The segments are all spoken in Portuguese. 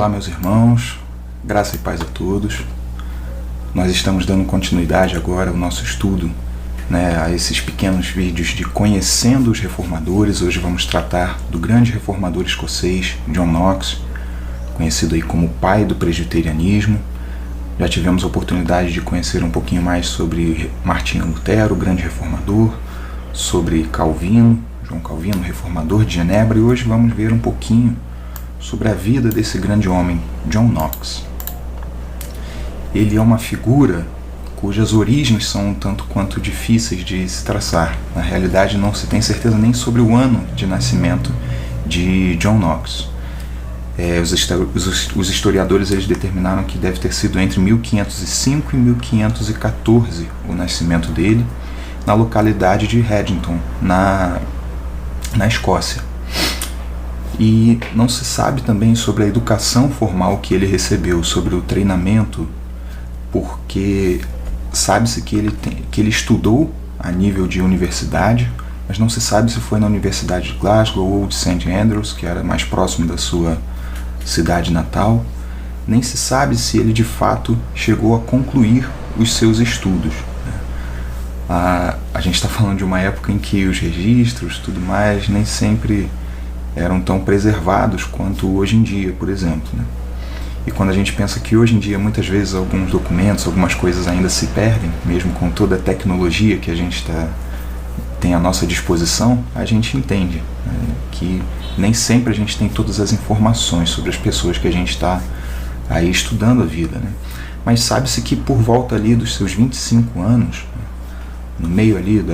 Olá, meus irmãos, graça e paz a todos. Nós estamos dando continuidade agora ao nosso estudo, a esses pequenos vídeos de Conhecendo os Reformadores. Hoje vamos tratar do grande reformador escocês, John Knox, conhecido aí como o pai do presbiterianismo. Já tivemos a oportunidade de conhecer um pouquinho mais sobre Martinho Lutero, o grande reformador, sobre Calvino, João Calvino, reformador de Genebra, e hoje vamos ver um pouquinho sobre a vida desse grande homem, John Knox. Ele é uma figura cujas origens são um tanto quanto difíceis de se traçar. Na realidade, não se tem certeza nem sobre o ano de nascimento de John Knox. Os historiadores eles determinaram que deve ter sido entre 1505 e 1514 o nascimento dele, na localidade de Haddington, na Escócia. E não se sabe também sobre a educação formal que ele recebeu, sobre o treinamento, porque sabe-se que ele estudou a nível de universidade, mas não se sabe se foi na Universidade de Glasgow ou de St. Andrews, que era mais próximo da sua cidade natal. Nem se sabe se ele de fato chegou a concluir os seus estudos. A gente está falando de uma época em que os registros tudo mais nem sempre eram tão preservados quanto hoje em dia, por exemplo. E quando a gente pensa que hoje em dia muitas vezes alguns documentos, algumas coisas ainda se perdem, mesmo com toda a tecnologia que a gente tem à nossa disposição, a gente entende que nem sempre a gente tem todas as informações sobre as pessoas que a gente está aí estudando a vida. Mas sabe-se que por volta ali dos seus 25 anos, no meio ali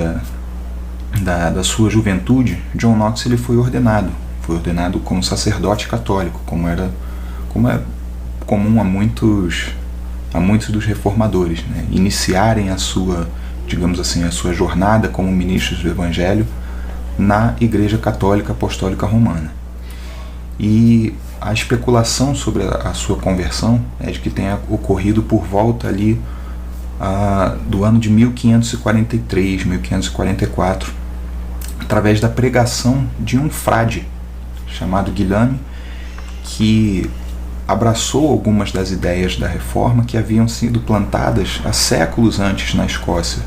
da sua juventude, John Knox ele foi ordenado como sacerdote católico, como é comum a muitos dos reformadores, iniciarem a sua, digamos assim, a sua jornada como ministros do Evangelho na Igreja Católica Apostólica Romana. E a especulação sobre a sua conversão é de que tenha ocorrido por volta ali do ano de 1543, 1544, através da pregação de um frade chamado Guilherme, que abraçou algumas das ideias da reforma que haviam sido plantadas há séculos antes na Escócia,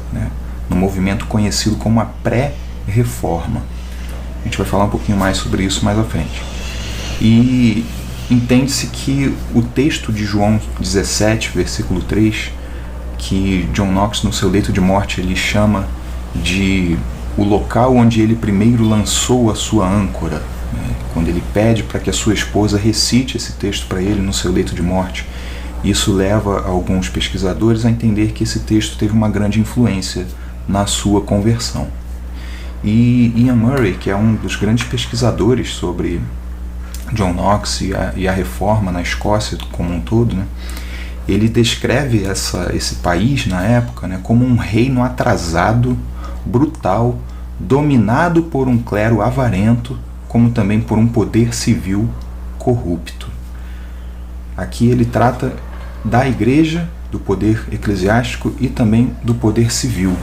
no movimento conhecido como a pré-reforma. A gente vai falar um pouquinho mais sobre isso mais à frente. E entende-se que o texto de João 17, versículo 3, que John Knox no seu leito de morte ele chama de o local onde ele primeiro lançou a sua âncora, quando ele pede para que a sua esposa recite esse texto para ele no seu leito de morte. Isso leva alguns pesquisadores a entender que esse texto teve uma grande influência na sua conversão. E Ian Murray, que é um dos grandes pesquisadores sobre John Knox e a reforma na Escócia como um todo, ele descreve esse país na época como um reino atrasado, brutal, dominado por um clero avarento, como também por um poder civil corrupto. Aqui ele trata da igreja, do poder eclesiástico e também do poder civil.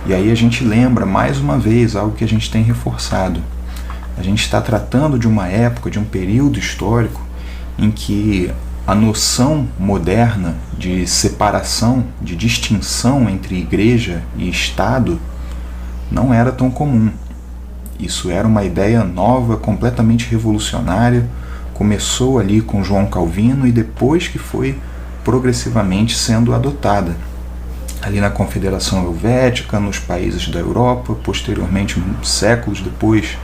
E aí a gente lembra mais uma vez algo que a gente tem reforçado. A gente está tratando de uma época, de um período histórico em que a noção moderna de separação, de distinção entre igreja e Estado não era tão comum. Isso era uma ideia nova, completamente revolucionária. Começou ali com João Calvino e depois que foi progressivamente sendo adotada ali na Confederação Helvética, nos países da Europa, posteriormente, séculos depois,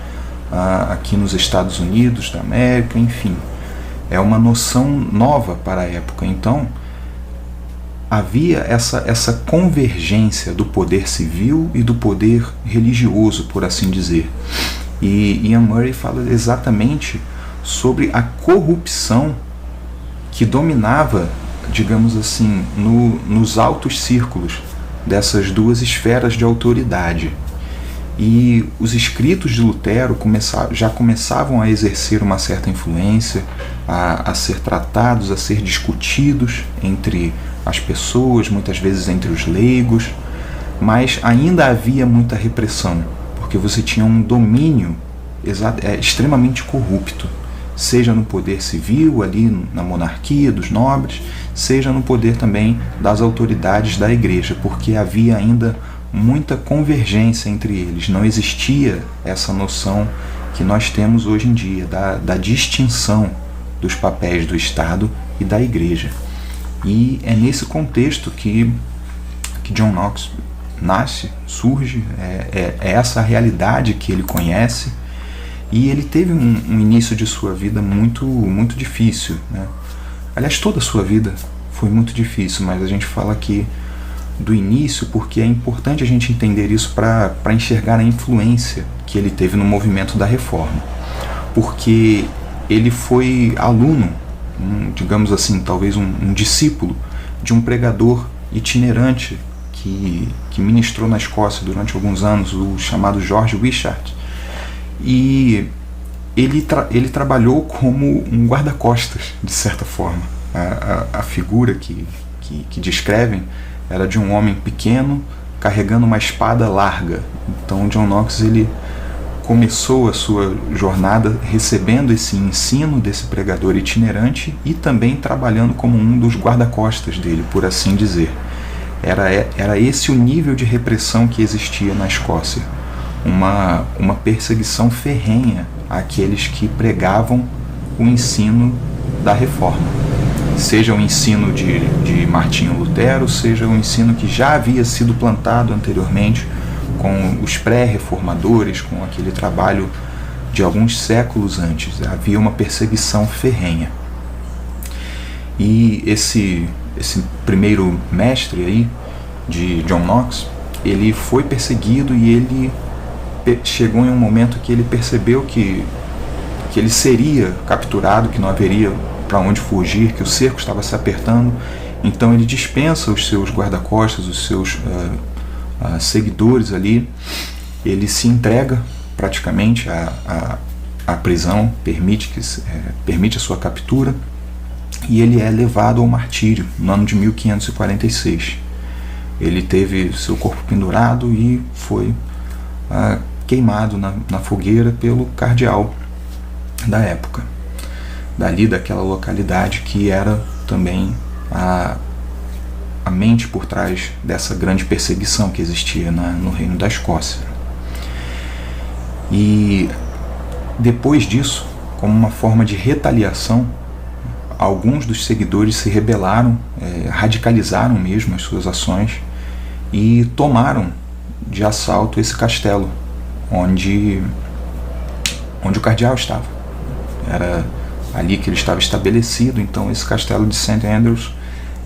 aqui nos Estados Unidos da América, enfim. É uma noção nova para a época. Então, havia essa convergência do poder civil e do poder religioso, por assim dizer. E Ian Murray fala exatamente sobre a corrupção que dominava, digamos assim, nos altos círculos dessas duas esferas de autoridade. E os escritos de Lutero já começavam a exercer uma certa influência, a ser tratados, a ser discutidos entre as pessoas, muitas vezes entre os leigos, mas ainda havia muita repressão, porque você tinha um domínio extremamente corrupto. seja no poder civil, ali na monarquia dos nobres, seja no poder também das autoridades da igreja, porque havia ainda muita convergência entre eles. Não existia essa noção que nós temos hoje em dia, da distinção dos papéis do Estado e da igreja. E é nesse contexto que John Knox nasce, surge, é essa realidade que ele conhece, e ele teve um início de sua vida muito, muito difícil, né? Aliás, toda a sua vida foi muito difícil, mas a gente fala aqui do início porque é importante a gente entender isso para enxergar a influência que ele teve no movimento da Reforma. Porque ele foi aluno, digamos assim, talvez um discípulo de um pregador itinerante que ministrou na Escócia durante alguns anos, o chamado George Wishart. E ele trabalhou como um guarda-costas, de certa forma. A figura que descrevem era de um homem pequeno carregando uma espada larga. Então John Knox ele começou a sua jornada recebendo esse ensino desse pregador itinerante e também trabalhando como um dos guarda-costas dele, por assim dizer. Era esse o nível de repressão que existia na Escócia. Uma perseguição ferrenha àqueles que pregavam o ensino da Reforma. Seja o ensino de Martinho Lutero, seja o ensino que já havia sido plantado anteriormente com os pré-reformadores, com aquele trabalho de alguns séculos antes. Havia uma perseguição ferrenha. E esse primeiro mestre aí, de John Knox, ele foi perseguido e ele chegou em um momento que ele percebeu que ele seria capturado, que não haveria para onde fugir, que o cerco estava se apertando. Então ele dispensa os seus guarda-costas, os seus seguidores ali, ele se entrega praticamente à prisão, permite a sua captura, e ele é levado ao martírio no ano de 1546. Ele teve seu corpo pendurado e foi queimado na fogueira pelo cardeal da época, daquela localidade, que era também a mente por trás dessa grande perseguição que existia no reino da Escócia. E depois disso, como uma forma de retaliação, alguns dos seguidores se rebelaram, radicalizaram mesmo as suas ações e tomaram de assalto esse castelo onde o cardeal estava. Era ali que ele estava estabelecido. Então esse castelo de St. Andrews,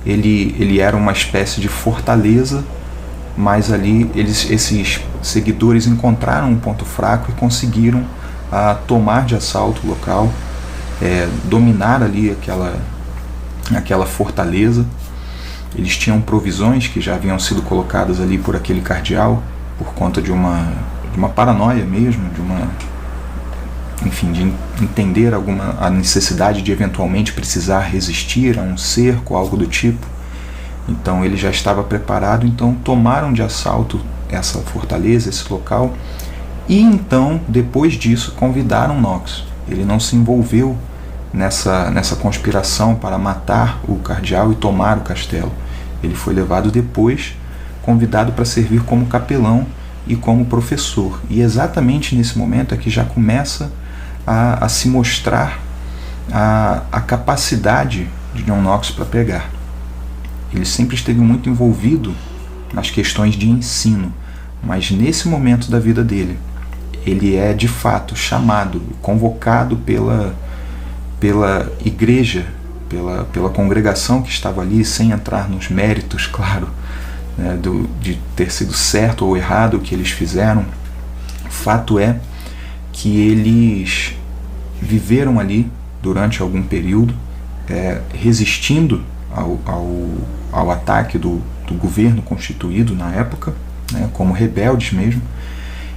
ele era uma espécie de fortaleza, mas ali esses seguidores encontraram um ponto fraco e conseguiram tomar de assalto o local, dominar ali aquela fortaleza. Eles tinham provisões que já haviam sido colocadas ali por aquele cardeal, por conta de uma paranoia mesmo, de entender a necessidade de eventualmente precisar resistir a um cerco, algo do tipo. Então ele já estava preparado, então tomaram de assalto essa fortaleza, esse local, e então, depois disso, convidaram Knox. Ele não se envolveu nessa conspiração para matar o cardeal e tomar o castelo. Ele foi levado depois, convidado para servir como capelão e como professor. E exatamente nesse momento é que já começa a se mostrar a capacidade de John Knox para pregar. Ele sempre esteve muito envolvido nas questões de ensino, mas nesse momento da vida dele, ele é de fato chamado, convocado pela igreja, pela congregação que estava ali, sem entrar nos méritos, claro, né, de ter sido certo ou errado o que eles fizeram. O fato é que eles viveram ali durante algum período, resistindo ao ataque do governo constituído na época, né, como rebeldes mesmo,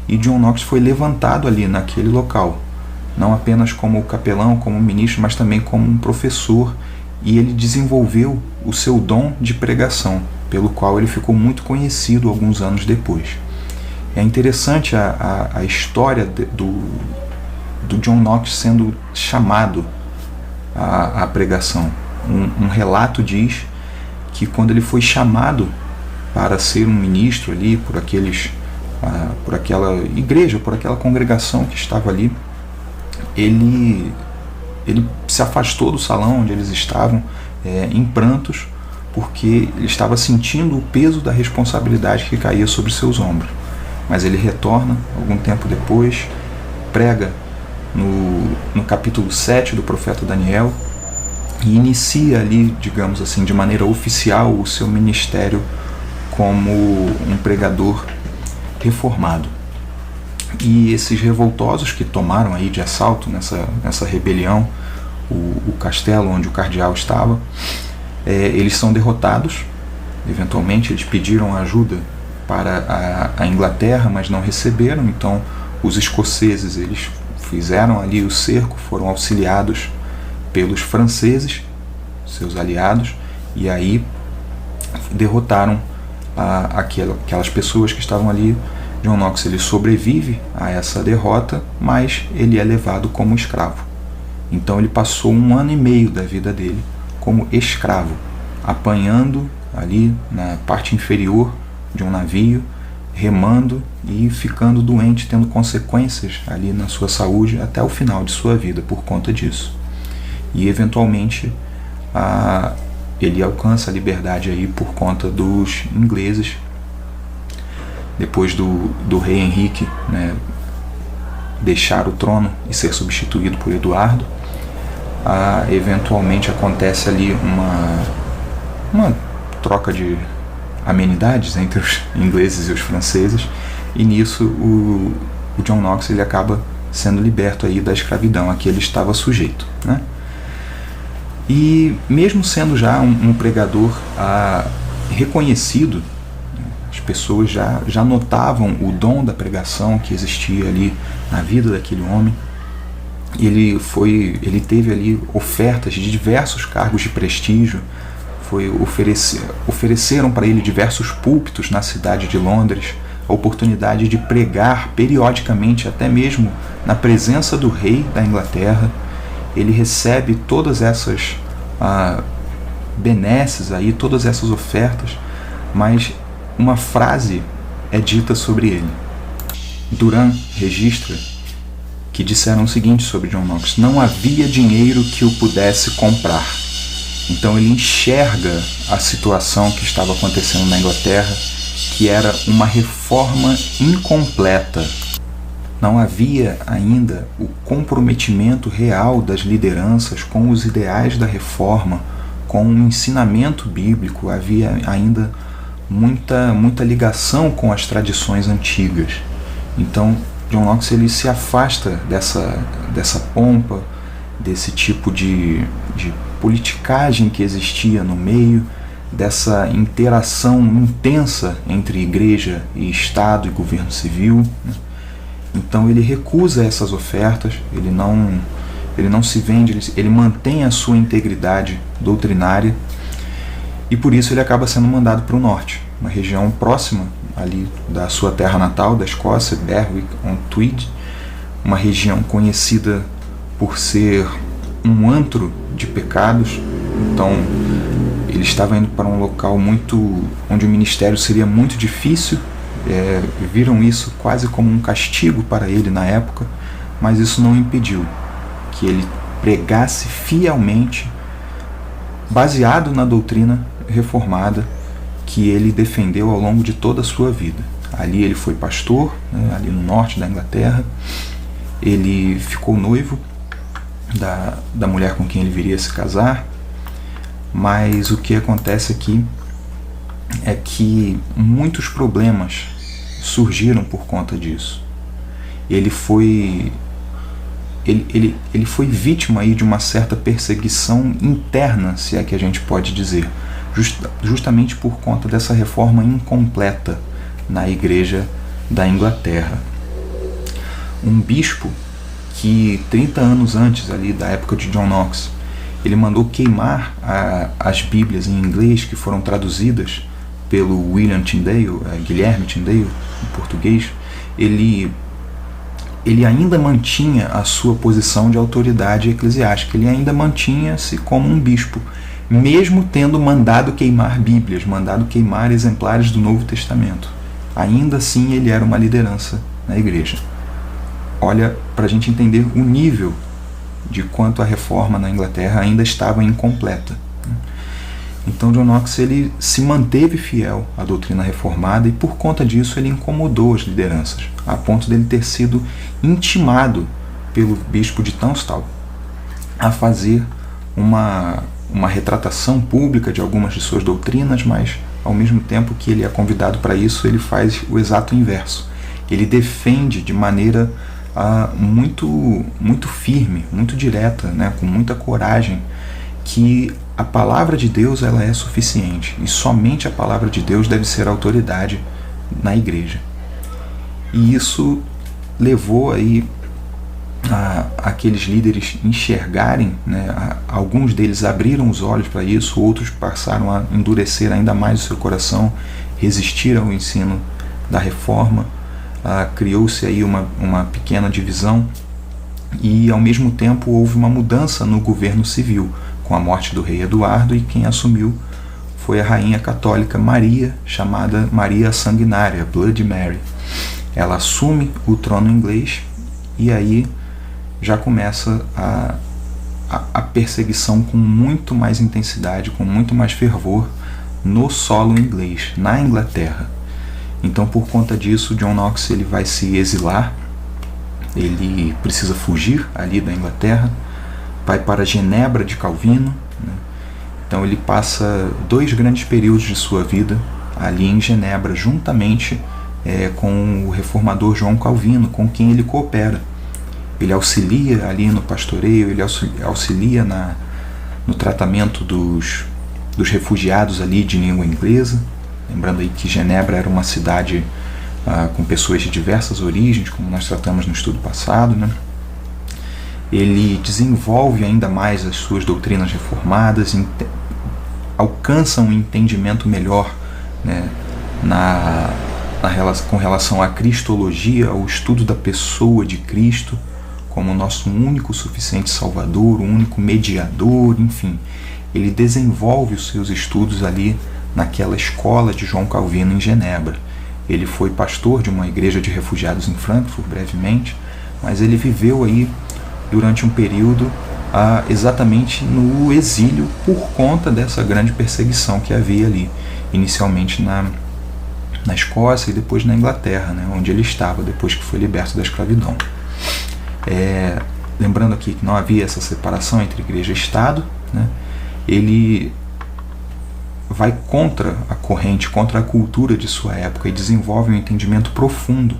e John Knox foi levantado ali naquele local, não apenas como capelão, como ministro, mas também como um professor, e ele desenvolveu o seu dom de pregação, pelo qual ele ficou muito conhecido alguns anos depois. É interessante a história do John Knox sendo chamado à pregação. Um relato diz que quando ele foi chamado para ser um ministro ali por aquela igreja, por aquela congregação que estava ali, ele se afastou do salão onde eles estavam em prantos, porque ele estava sentindo o peso da responsabilidade que caía sobre seus ombros. Mas ele retorna algum tempo depois, prega no capítulo 7 do profeta Daniel e inicia ali, digamos assim, de maneira oficial o seu ministério como um pregador reformado. E esses revoltosos que tomaram aí de assalto nessa rebelião o castelo onde o cardeal estava, eles são derrotados. Eventualmente eles pediram ajuda para a Inglaterra, mas não receberam. Então os escoceses, eles fizeram ali o cerco, foram auxiliados pelos franceses, seus aliados, e aí derrotaram aquelas pessoas que estavam ali. John Knox, ele sobrevive a essa derrota, mas ele é levado como escravo. Então ele passou 1 ano e meio da vida dele como escravo, apanhando ali na parte inferior de um navio, remando e ficando doente, tendo consequências ali na sua saúde até o final de sua vida por conta disso. E eventualmente ele alcança a liberdade aí por conta dos ingleses, depois do rei Henrique, né, deixar o trono e ser substituído por Eduardo. Eventualmente acontece ali uma troca de amenidades entre os ingleses e os franceses, e nisso o John Knox ele acaba sendo liberto aí da escravidão a que ele estava sujeito, né? E mesmo sendo já um pregador reconhecido, as pessoas já notavam o dom da pregação que existia ali na vida daquele homem. Ele teve ali ofertas de diversos cargos de prestígio. Ofereceram para ele diversos púlpitos na cidade de Londres, a oportunidade de pregar periodicamente, até mesmo na presença do rei da Inglaterra. Ele recebe todas essas benesses aí, todas essas ofertas, mas uma frase é dita sobre ele. Duran registra que disseram o seguinte sobre John Knox: não havia dinheiro que o pudesse comprar. Então ele enxerga a situação que estava acontecendo na Inglaterra, que era uma reforma incompleta. Não havia ainda o comprometimento real das lideranças com os ideais da reforma, com o ensinamento bíblico. Havia ainda muita ligação com as tradições antigas. Então John Knox ele se afasta dessa pompa, desse tipo de politicagem que existia no meio, dessa interação intensa entre igreja e Estado e governo civil. Então ele recusa essas ofertas, ele não se vende, ele mantém a sua integridade doutrinária, e por isso ele acaba sendo mandado para o norte, uma região próxima ali da sua terra natal, da Escócia, Berwick-on-Tweed, uma região conhecida por ser um antro de pecados. Então ele estava indo para um local onde o ministério seria muito difícil. Viram isso quase como um castigo para ele na época, mas isso não impediu que ele pregasse fielmente, baseado na doutrina reformada que ele defendeu ao longo de toda a sua vida. Ali ele foi pastor, né, ali no norte da Inglaterra. Ele ficou noivo da mulher com quem ele viria se casar, mas o que acontece aqui é que muitos problemas surgiram por conta disso. Ele foi vítima aí de uma certa perseguição interna, se é que a gente pode dizer, justamente por conta dessa reforma incompleta na igreja da Inglaterra. Um bispo que 30 anos antes ali da época de John Knox, ele mandou queimar as Bíblias em inglês que foram traduzidas pelo William Tyndale, Guilherme Tyndale, em português. Ele ele ainda mantinha a sua posição de autoridade eclesiástica, ele ainda mantinha-se como um bispo, mesmo tendo mandado queimar Bíblias, mandado queimar exemplares do Novo Testamento. Ainda assim ele era uma liderança na igreja. Olha, para a gente entender o nível de quanto a reforma na Inglaterra ainda estava incompleta. Então John Knox ele se manteve fiel à doutrina reformada e por conta disso ele incomodou as lideranças, a ponto dele ter sido intimado pelo bispo de Tunstall a fazer uma retratação pública de algumas de suas doutrinas, mas ao mesmo tempo que ele é convidado para isso, ele faz o exato inverso. Ele defende de maneira muito firme, muito direta, né, com muita coragem, que a palavra de Deus ela é suficiente e somente a palavra de Deus deve ser a autoridade na igreja. E isso levou aí aqueles líderes enxergarem, né, alguns deles abriram os olhos para isso, outros passaram a endurecer ainda mais o seu coração, resistir ao ensino da reforma, criou-se aí uma pequena divisão e ao mesmo tempo houve uma mudança no governo civil, com a morte do rei Eduardo, e quem assumiu foi a rainha católica Maria, chamada Maria Sanguinária, Bloody Mary. Ela assume o trono inglês e aí já começa a perseguição com muito mais intensidade, com muito mais fervor no solo inglês, na Inglaterra. Então, por conta disso, John Knox ele vai se exilar, ele precisa fugir ali da Inglaterra, vai para Genebra de Calvino, né? Então ele passa 2 grandes períodos de sua vida ali em Genebra, juntamente com o reformador João Calvino, com quem ele coopera. Ele auxilia ali no pastoreio, ele auxilia no tratamento dos refugiados ali de língua inglesa. Lembrando aí que Genebra era uma cidade com pessoas de diversas origens, como nós tratamos no estudo passado, né? Ele desenvolve ainda mais as suas doutrinas reformadas, alcança um entendimento melhor, né, com relação à cristologia, ao estudo da pessoa de Cristo como nosso único suficiente Salvador, o único mediador, enfim. Ele desenvolve os seus estudos ali naquela escola de João Calvino em Genebra. Ele foi pastor de uma igreja de refugiados em Frankfurt, brevemente, mas ele viveu aí durante um período exatamente no exílio por conta dessa grande perseguição que havia ali, inicialmente na Escócia e depois na Inglaterra, né, onde ele estava depois que foi liberto da escravidão. Lembrando aqui que não havia essa separação entre igreja e Estado, né, ele vai contra a corrente, contra a cultura de sua época e desenvolve um entendimento profundo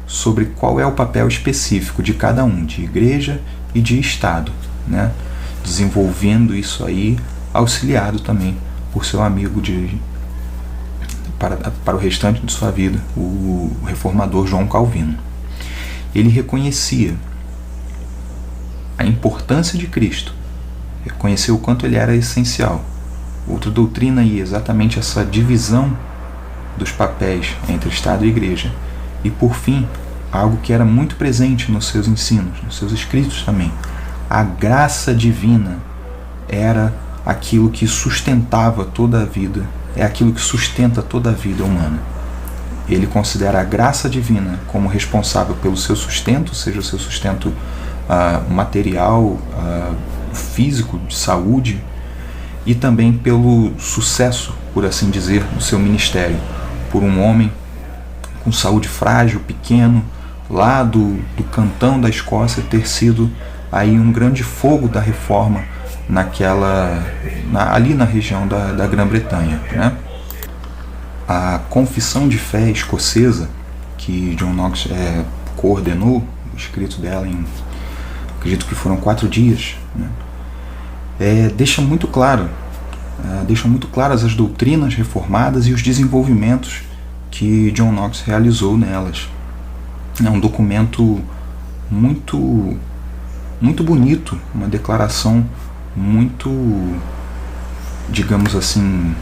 sobre qual é o papel específico de cada um, de igreja e de Estado, né? Desenvolvendo isso aí, auxiliado também por seu amigo para o restante de sua vida, o reformador João Calvino. Ele reconhecia a importância de Cristo, reconheceu o quanto ele era essencial. Outra doutrina aí, exatamente essa divisão dos papéis entre Estado e Igreja. E por fim, algo que era muito presente nos seus ensinos, nos seus escritos também. A graça divina era aquilo que sustentava toda a vida, é aquilo que sustenta toda a vida humana. Ele considera a graça divina como responsável pelo seu sustento, seja o seu sustento material, físico, de saúde, e também pelo sucesso, por assim dizer, do seu ministério, por um homem com saúde frágil, pequeno, lá do cantão da Escócia, ter sido aí um grande fogo da reforma ali na região da Grã-Bretanha, né? A Confissão de Fé escocesa, que John Knox coordenou, o escrito dela em, acredito que foram 4 dias, né? Deixa muito claras as doutrinas reformadas e os desenvolvimentos que John Knox realizou nelas. É um documento muito, muito bonito, uma declaração muito, digamos assim,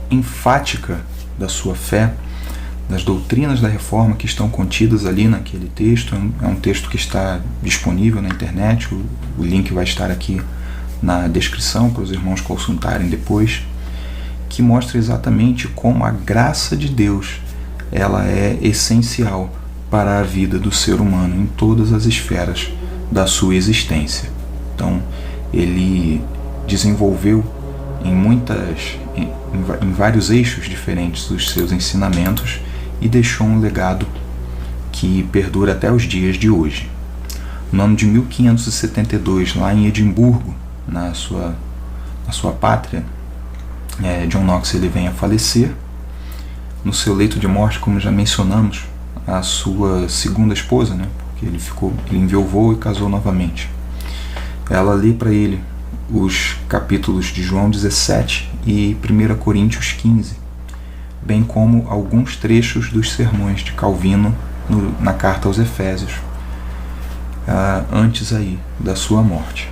enfática da sua fé, das doutrinas da Reforma que estão contidas ali naquele texto. É um texto que está disponível na internet, o link vai estar aqui na descrição para os irmãos consultarem depois, que mostra exatamente como a graça de Deus ela é essencial para a vida do ser humano em todas as esferas da sua existência. Então, ele desenvolveu em vários eixos diferentes os seus ensinamentos e deixou um legado que perdura até os dias de hoje. No ano de 1572, lá em Edimburgo, na sua pátria, John Knox ele vem a falecer. No seu leito de morte, como já mencionamos, a sua segunda esposa, porque ele enviou e casou novamente, ela lê para ele os capítulos de João 17 e 1 Coríntios 15, bem como alguns trechos dos sermões de Calvino na carta aos Efésios, antes aí da sua morte.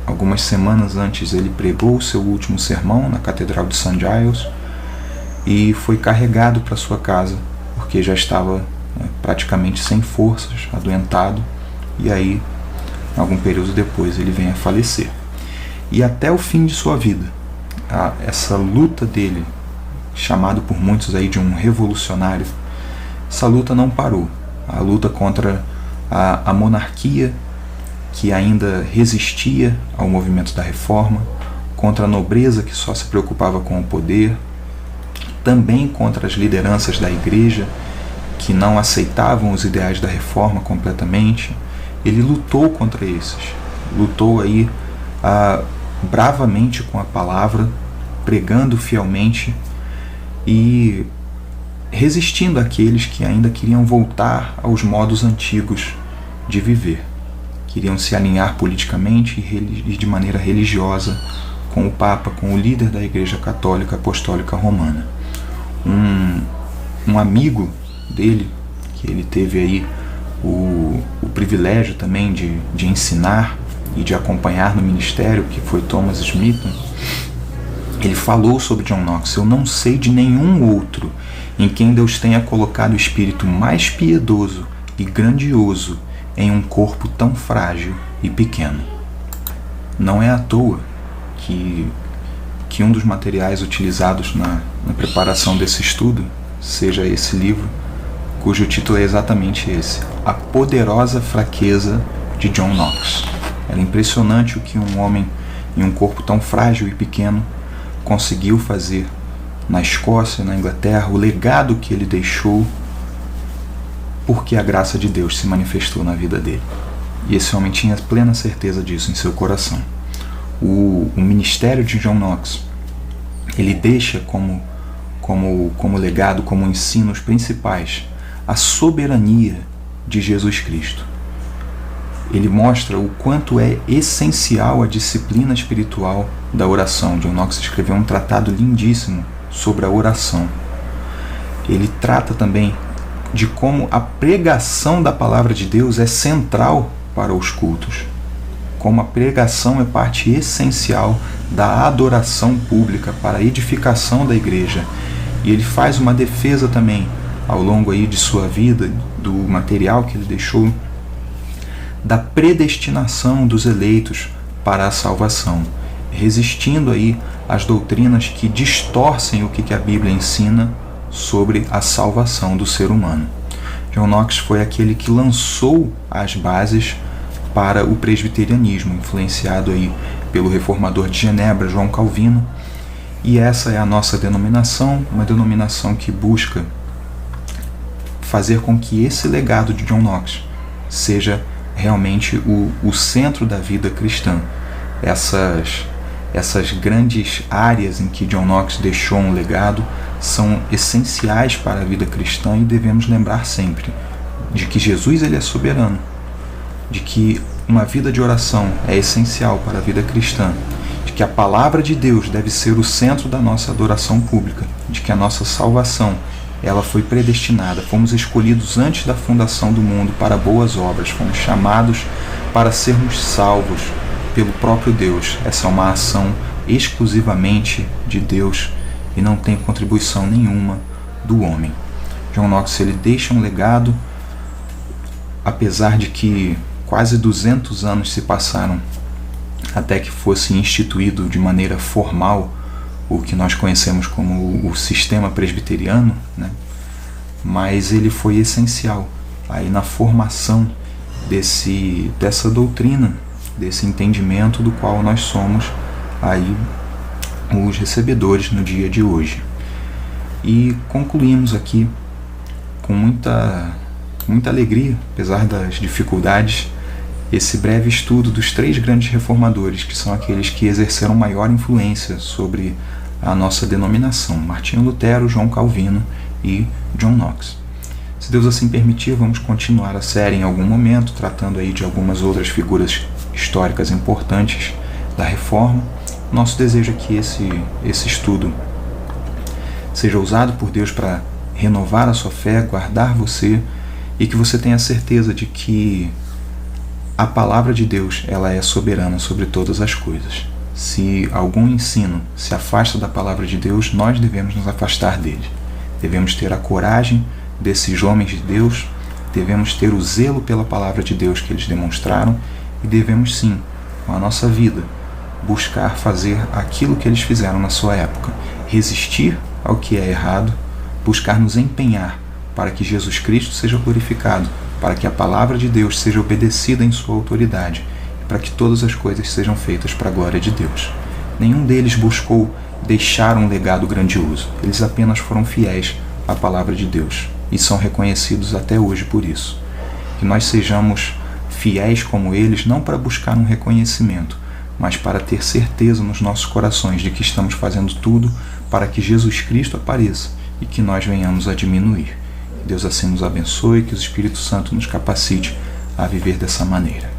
Algumas semanas antes ele pregou o seu último sermão na Catedral de St. Giles e foi carregado para sua casa, porque já estava praticamente sem forças, adoentado, e aí, algum período depois, ele vem a falecer. E até o fim de sua vida, essa luta dele, chamado por muitos aí de um revolucionário, essa luta não parou. A luta contra a monarquia, que ainda resistia ao movimento da Reforma, contra a nobreza que só se preocupava com o poder, também contra as lideranças da igreja, que não aceitavam os ideais da Reforma completamente. Ele lutou contra esses, lutou aí bravamente com a palavra, pregando fielmente e resistindo àqueles que ainda queriam voltar aos modos antigos de viver. Queriam se alinhar politicamente e de maneira religiosa com o Papa, com o líder da Igreja Católica Apostólica Romana. Um amigo dele, que ele teve aí o privilégio também de ensinar e de acompanhar no ministério, que foi Thomas Smeaton, ele falou sobre John Knox: eu não sei de nenhum outro em quem Deus tenha colocado o espírito mais piedoso e grandioso em um corpo tão frágil e pequeno. Não é à toa que um dos materiais utilizados na preparação desse estudo seja esse livro, cujo título é exatamente esse: A Poderosa Fraqueza de John Knox. Era impressionante o que um homem em um corpo tão frágil e pequeno conseguiu fazer na Escócia, na Inglaterra, o legado que ele deixou, porque a graça de Deus se manifestou na vida dele. E esse homem tinha plena certeza disso em seu coração. O ministério de John Knox, ele deixa como legado, como ensino, os principais, a soberania de Jesus Cristo. Ele mostra o quanto é essencial a disciplina espiritual da oração. John Knox escreveu um tratado lindíssimo sobre a oração. Ele trata também de como a pregação da palavra de Deus é central para os cultos, como a pregação é parte essencial da adoração pública para a edificação da igreja. E ele faz uma defesa também, ao longo aí de sua vida, do material que ele deixou, da predestinação dos eleitos para a salvação, resistindo aí às doutrinas que distorcem o que a Bíblia ensina sobre a salvação do ser humano. John Knox foi aquele que lançou as bases para o presbiterianismo, influenciado aí pelo reformador de Genebra, João Calvino, e essa é a nossa denominação, uma denominação que busca fazer com que esse legado de John Knox seja realmente o centro da vida cristã. Essas grandes áreas em que John Knox deixou um legado são essenciais para a vida cristã, e devemos lembrar sempre de que Jesus ele é soberano, de que uma vida de oração é essencial para a vida cristã, de que a palavra de Deus deve ser o centro da nossa adoração pública, de que a nossa salvação ela foi predestinada, fomos escolhidos antes da fundação do mundo para boas obras, fomos chamados para sermos salvos pelo próprio Deus. Essa é uma ação exclusivamente de Deus e não tem contribuição nenhuma do homem. John Knox ele deixa um legado, apesar de que quase 200 anos se passaram até que fosse instituído de maneira formal o que nós conhecemos como o sistema presbiteriano, né? Mas ele foi essencial aí na formação dessa doutrina, desse entendimento do qual nós somos aí os recebedores no dia de hoje. E concluímos aqui com muita alegria, apesar das dificuldades, esse breve estudo dos 3 grandes reformadores, que são aqueles que exerceram maior influência sobre a nossa denominação: Martinho Lutero, João Calvino e John Knox. Se Deus assim permitir, vamos continuar a série em algum momento, tratando aí de algumas outras figuras históricas importantes da Reforma. Nosso desejo é que esse estudo seja usado por Deus para renovar a sua fé, guardar você, e que você tenha certeza de que a palavra de Deus ela é soberana sobre todas as coisas. Se algum ensino se afasta da palavra de Deus, nós devemos nos afastar dele. Devemos ter a coragem desses homens de Deus, devemos ter o zelo pela palavra de Deus que eles demonstraram, e devemos sim, com a nossa vida, buscar fazer aquilo que eles fizeram na sua época, resistir ao que é errado, buscar nos empenhar para que Jesus Cristo seja glorificado, para que a palavra de Deus seja obedecida em sua autoridade, e para que todas as coisas sejam feitas para a glória de Deus. Nenhum deles buscou deixar um legado grandioso, eles apenas foram fiéis à palavra de Deus e são reconhecidos até hoje por isso. Que nós sejamos fiéis como eles, não para buscar um reconhecimento, mas para ter certeza nos nossos corações de que estamos fazendo tudo para que Jesus Cristo apareça e que nós venhamos a diminuir. Que Deus assim nos abençoe e que o Espírito Santo nos capacite a viver dessa maneira.